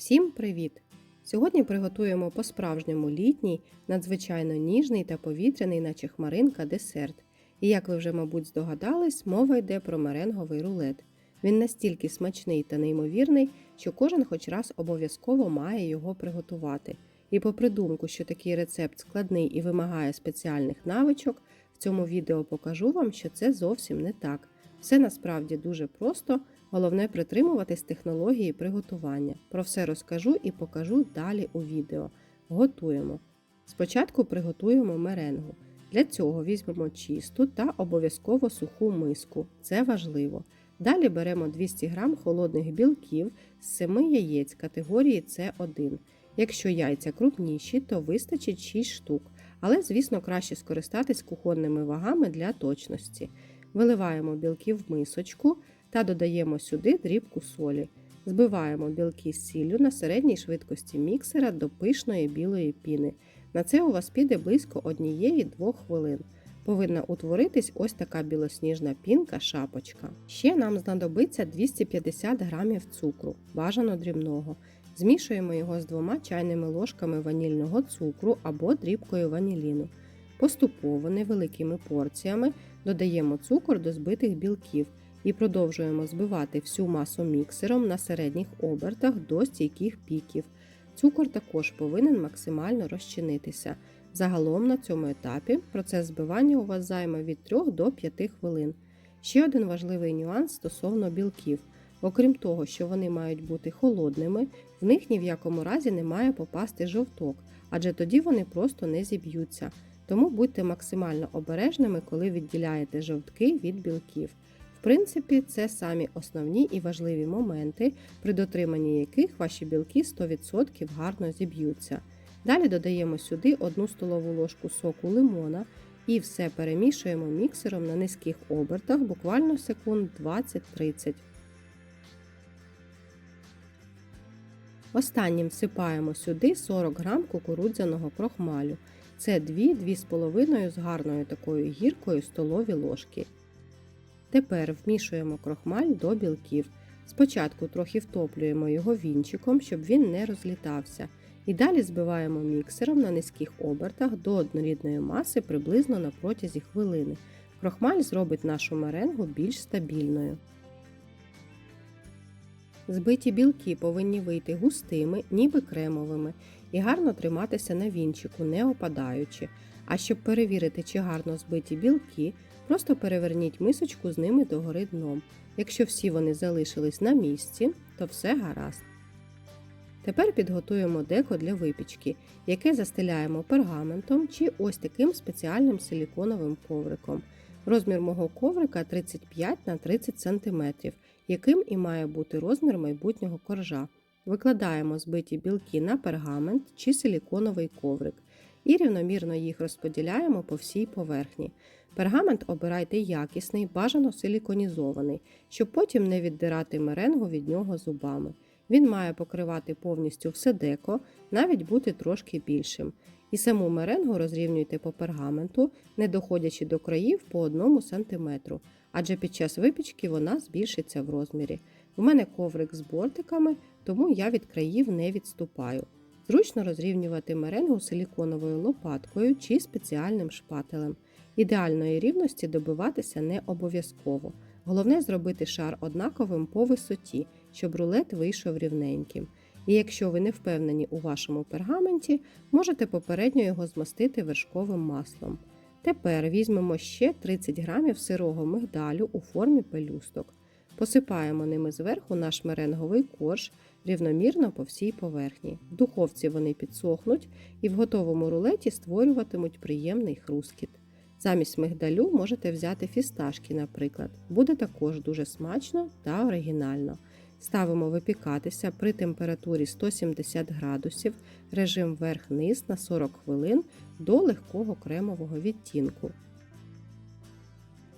Всім привіт! Сьогодні приготуємо по-справжньому літній, надзвичайно ніжний та повітряний, наче хмаринка, десерт. І як ви вже, мабуть, здогадались, мова йде про меренговий рулет. Він настільки смачний та неймовірний, що кожен хоч раз обов'язково має його приготувати. І попри думку, що такий рецепт складний і вимагає спеціальних навичок, в цьому відео покажу вам, що це зовсім не так. Все насправді дуже просто, головне притримуватись технології приготування. Про все розкажу і покажу далі у відео. Готуємо. Спочатку приготуємо меренгу. Для цього візьмемо чисту та обов'язково суху миску. Це важливо. Далі беремо 200 г холодних білків з 7 яєць категорії С1. Якщо яйця крупніші, то вистачить 6 штук, але, звісно, краще скористатись кухонними вагами для точності. Виливаємо білки в мисочку та додаємо сюди дрібку солі. Збиваємо білки з сіллю на середній швидкості міксера до пишної білої піни. На це у вас піде близько 1-2 хвилин. Повинна утворитись ось така білосніжна пінка-шапочка. Ще нам знадобиться 250 г цукру, бажано дрібного. Змішуємо його з 2 чайними ложками ванільного цукру або дрібкою ваніліну. Поступово невеликими порціями додаємо цукор до збитих білків і продовжуємо збивати всю масу міксером на середніх обертах до стійких піків. Цукор також повинен максимально розчинитися. Загалом на цьому етапі процес збивання у вас займе від 3 до 5 хвилин. Ще один важливий нюанс стосовно білків. Окрім того, що вони мають бути холодними, в них ні в якому разі не має попасти жовток, адже тоді вони просто не зіб'ються. Тому будьте максимально обережними, коли відділяєте жовтки від білків. В принципі, це самі основні і важливі моменти, при дотриманні яких ваші білки 100% гарно зіб'ються. Далі додаємо сюди 1 столову ложку соку лимона і все перемішуємо міксером на низьких обертах буквально секунд 20-30. Останнім всипаємо сюди 40 г кукурудзяного крохмалю. Це 2-2,5 з гарною такою гіркою столові ложки. Тепер вмішуємо крохмаль до білків. Спочатку трохи втоплюємо його вінчиком, щоб він не розлітався. І далі збиваємо міксером на низьких обертах до однорідної маси приблизно на протязі хвилини. Крохмаль зробить нашу меренгу більш стабільною. Збиті білки повинні вийти густими, ніби кремовими, і гарно триматися на вінчику, не опадаючи. А щоб перевірити, чи гарно збиті білки, просто переверніть мисочку з ними догори дном. Якщо всі вони залишились на місці, то все гаразд. Тепер підготуємо деко для випічки, яке застеляємо пергаментом чи ось таким спеціальним силіконовим ковриком. Розмір мого коврика 35 на 30 см, яким і має бути розмір майбутнього коржа. Викладаємо збиті білки на пергамент чи силіконовий коврик і рівномірно їх розподіляємо по всій поверхні. Пергамент обирайте якісний, бажано силіконізований, щоб потім не віддирати меренгу від нього зубами. Він має покривати повністю все деко, навіть бути трошки більшим. І саму меренгу розрівнюйте по пергаменту, не доходячи до країв по 1 см, адже під час випічки вона збільшиться в розмірі. У мене коврик з бортиками, тому я від країв не відступаю. Зручно розрівнювати меренгу силіконовою лопаткою чи спеціальним шпателем. Ідеальної рівності добиватися не обов'язково. Головне зробити шар однаковим по висоті, щоб рулет вийшов рівненьким. І якщо ви не впевнені у вашому пергаменті, можете попередньо його змастити вершковим маслом. Тепер візьмемо ще 30 г сирого мигдалю у формі пелюсток. Посипаємо ними зверху наш меренговий корж рівномірно по всій поверхні. В духовці вони підсохнуть і в готовому рулеті створюватимуть приємний хрускіт. Замість мигдалю можете взяти фісташки, наприклад. Буде також дуже смачно та оригінально. Ставимо випікатися при температурі 170 градусів, режим вверх-низ на 40 хвилин до легкого кремового відтінку.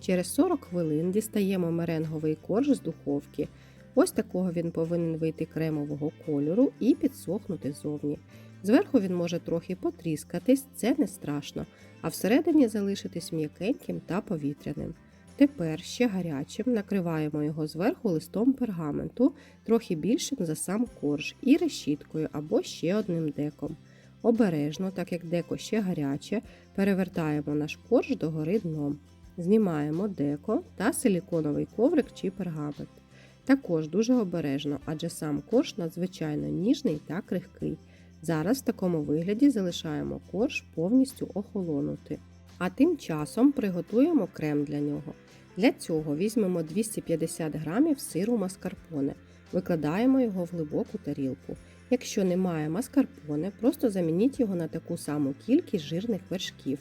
Через 40 хвилин дістаємо меренговий корж з духовки. Ось такого він повинен вийти кремового кольору і підсохнути зовні. Зверху він може трохи потріскатись, це не страшно, а всередині залишитись м'якеньким та повітряним. Тепер ще гарячим накриваємо його зверху листом пергаменту, трохи більшим за сам корж, і решіткою або ще одним деком. Обережно, так як деко ще гаряче, перевертаємо наш корж догори дном. Знімаємо деко та силіконовий коврик чи пергамент. Також дуже обережно, адже сам корж надзвичайно ніжний та крихкий. Зараз в такому вигляді залишаємо корж повністю охолонути. А тим часом приготуємо крем для нього. Для цього візьмемо 250 г сиру маскарпоне, викладаємо його в глибоку тарілку. Якщо немає маскарпоне, просто замініть його на таку саму кількість жирних вершків.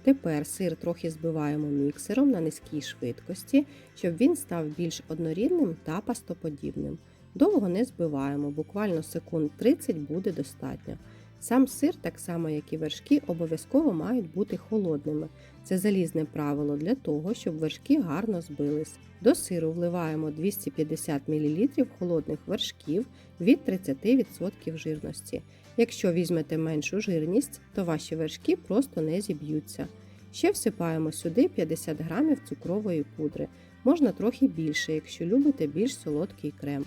Тепер сир трохи збиваємо міксером на низькій швидкості, щоб він став більш однорідним та пастоподібним. Довго не збиваємо, буквально секунд 30 буде достатньо. Сам сир, так само як і вершки, обов'язково мають бути холодними. Це залізне правило для того, щоб вершки гарно збились. До сиру вливаємо 250 мл холодних вершків від 30% жирності. Якщо візьмете меншу жирність, то ваші вершки просто не зіб'ються. Ще всипаємо сюди 50 г цукрової пудри. Можна трохи більше, якщо любите більш солодкий крем.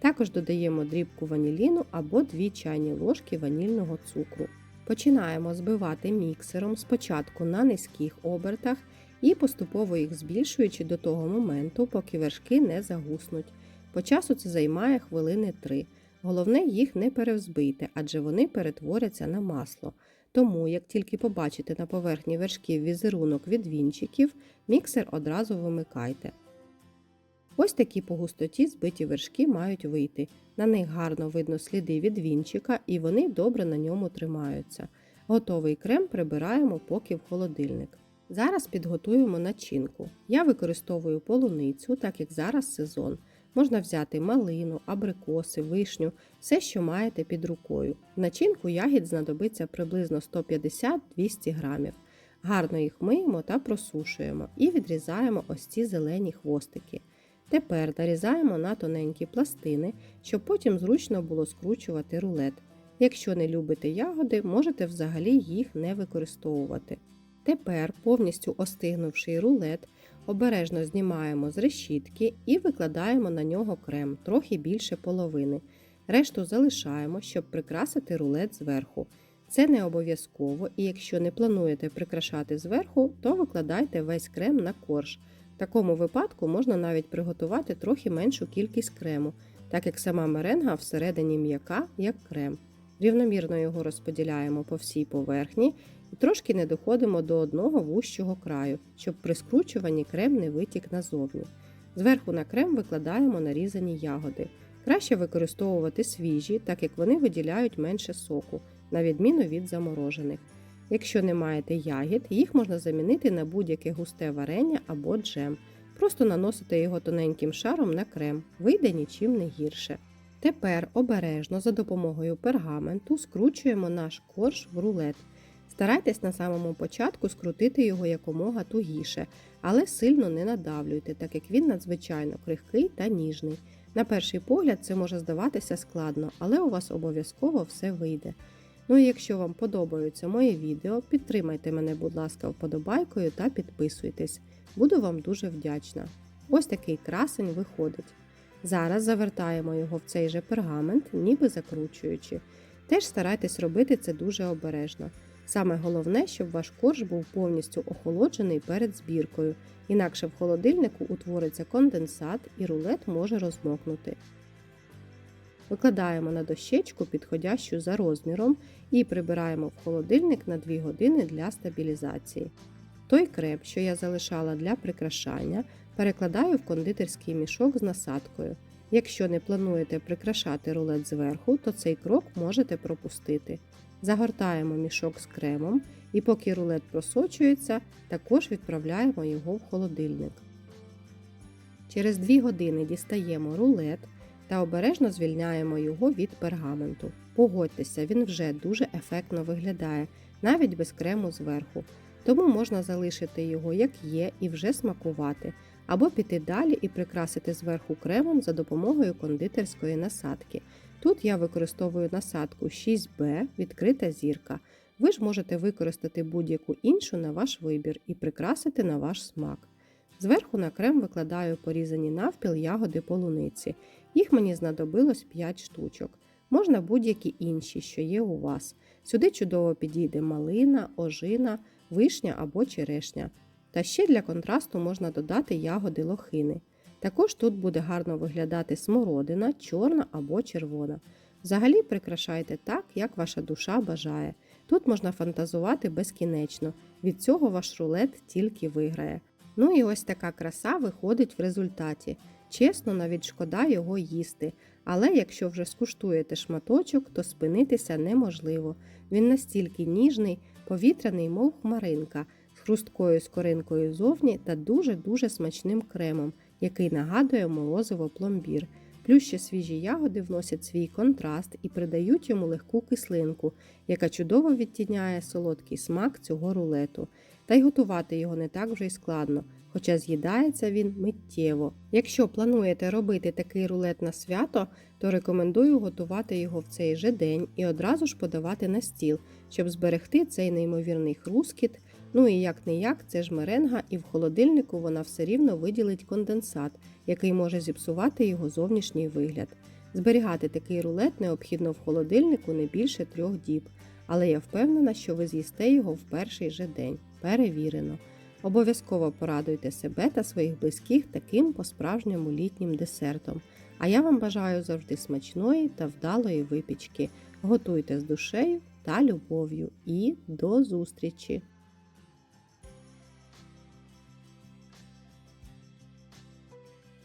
Також додаємо дрібку ваніліну або 2 чайні ложки ванільного цукру. Починаємо збивати міксером спочатку на низьких обертах і поступово їх збільшуючи до того моменту, поки вершки не загуснуть. По часу це займає хвилини 3. Головне, їх не перевзбийте, адже вони перетворяться на масло. Тому, як тільки побачите на поверхні вершків візерунок від вінчиків, міксер одразу вимикайте. Ось такі по густоті збиті вершки мають вийти. На них гарно видно сліди від вінчика і вони добре на ньому тримаються. Готовий крем прибираємо поки в холодильник. Зараз підготуємо начинку. Я використовую полуницю, так як зараз сезон. Можна взяти малину, абрикоси, вишню, все, що маєте під рукою. В начинку ягід знадобиться приблизно 150-200 г. Гарно їх миємо та просушуємо і відрізаємо ось ці зелені хвостики. Тепер нарізаємо на тоненькі пластини, щоб потім зручно було скручувати рулет. Якщо не любите ягоди, можете взагалі їх не використовувати. Тепер, повністю остигнувший рулет, обережно знімаємо з решітки і викладаємо на нього крем, трохи більше половини. Решту залишаємо, щоб прикрасити рулет зверху. Це не обов'язково, і якщо не плануєте прикрашати зверху, то викладайте весь крем на корж. В такому випадку можна навіть приготувати трохи меншу кількість крему, так як сама меренга всередині м'яка, як крем. Рівномірно його розподіляємо по всій поверхні і трошки не доходимо до одного вущого краю, щоб при скручуванні крем не витік назовні. Зверху на крем викладаємо нарізані ягоди. Краще використовувати свіжі, так як вони виділяють менше соку, на відміну від заморожених. Якщо не маєте ягід, їх можна замінити на будь-яке густе варення або джем. Просто наносите його тоненьким шаром на крем, вийде нічим не гірше. Тепер обережно за допомогою пергаменту скручуємо наш корж в рулет. Старайтесь на самому початку скрутити його якомога тугіше, але сильно не надавлюйте, так як він надзвичайно крихкий та ніжний. На перший погляд це може здаватися складно, але у вас обов'язково все вийде. Ну і якщо вам подобаються мої відео, підтримайте мене, будь ласка, вподобайкою та підписуйтесь. Буду вам дуже вдячна. Ось такий красень виходить. Зараз завертаємо його в цей же пергамент, ніби закручуючи. Теж старайтесь робити це дуже обережно. Саме головне, щоб ваш корж був повністю охолоджений перед збіркою, інакше в холодильнику утвориться конденсат і рулет може розмокнути. Викладаємо на дощечку, підходящу за розміром, і прибираємо в холодильник на 2 години для стабілізації. Той крем, що я залишала для прикрашання, перекладаю в кондитерський мішок з насадкою. Якщо не плануєте прикрашати рулет зверху, то цей крок можете пропустити. Загортаємо мішок з кремом і поки рулет просочується, також відправляємо його в холодильник. Через 2 години дістаємо рулет та обережно звільняємо його від пергаменту. Погодьтеся, він вже дуже ефектно виглядає, навіть без крему зверху. Тому можна залишити його як є і вже смакувати, або піти далі і прикрасити зверху кремом за допомогою кондитерської насадки. Тут я використовую насадку 6B відкрита зірка. Ви ж можете використати будь-яку іншу на ваш вибір і прикрасити на ваш смак. Зверху на крем викладаю порізані навпіл ягоди полуниці. Їх мені знадобилось 5 штучок. Можна будь-які інші, що є у вас. Сюди чудово підійде малина, ожина, вишня або черешня. Та ще для контрасту можна додати ягоди лохини. Також тут буде гарно виглядати смородина, чорна або червона. Взагалі прикрашайте так, як ваша душа бажає. Тут можна фантазувати безкінечно. Від цього ваш рулет тільки виграє. Ну і ось така краса виходить в результаті. Чесно, навіть шкода його їсти. Але якщо вже скуштуєте шматочок, то спинитися неможливо. Він настільки ніжний, повітряний, мов хмаринка, з хрусткою скоринкою зовні та дуже-дуже смачним кремом, який нагадує морозиво пломбір. Плюс ще свіжі ягоди вносять свій контраст і придають йому легку кислинку, яка чудово відтіняє солодкий смак цього рулету. Та й готувати його не так вже й складно, хоча з'їдається він миттєво. Якщо плануєте робити такий рулет на свято, то рекомендую готувати його в цей же день і одразу ж подавати на стіл, щоб зберегти цей неймовірний хрускіт. Ну і як-не-як, це ж меренга, і в холодильнику вона все рівно виділить конденсат, який може зіпсувати його зовнішній вигляд. Зберігати такий рулет необхідно в холодильнику не більше 3 діб, але я впевнена, що ви з'їсте його в перший же день. Перевірено. Обов'язково порадуйте себе та своїх близьких таким по-справжньому літнім десертом. А я вам бажаю завжди смачної та вдалої випічки. Готуйте з душею та любов'ю. І до зустрічі!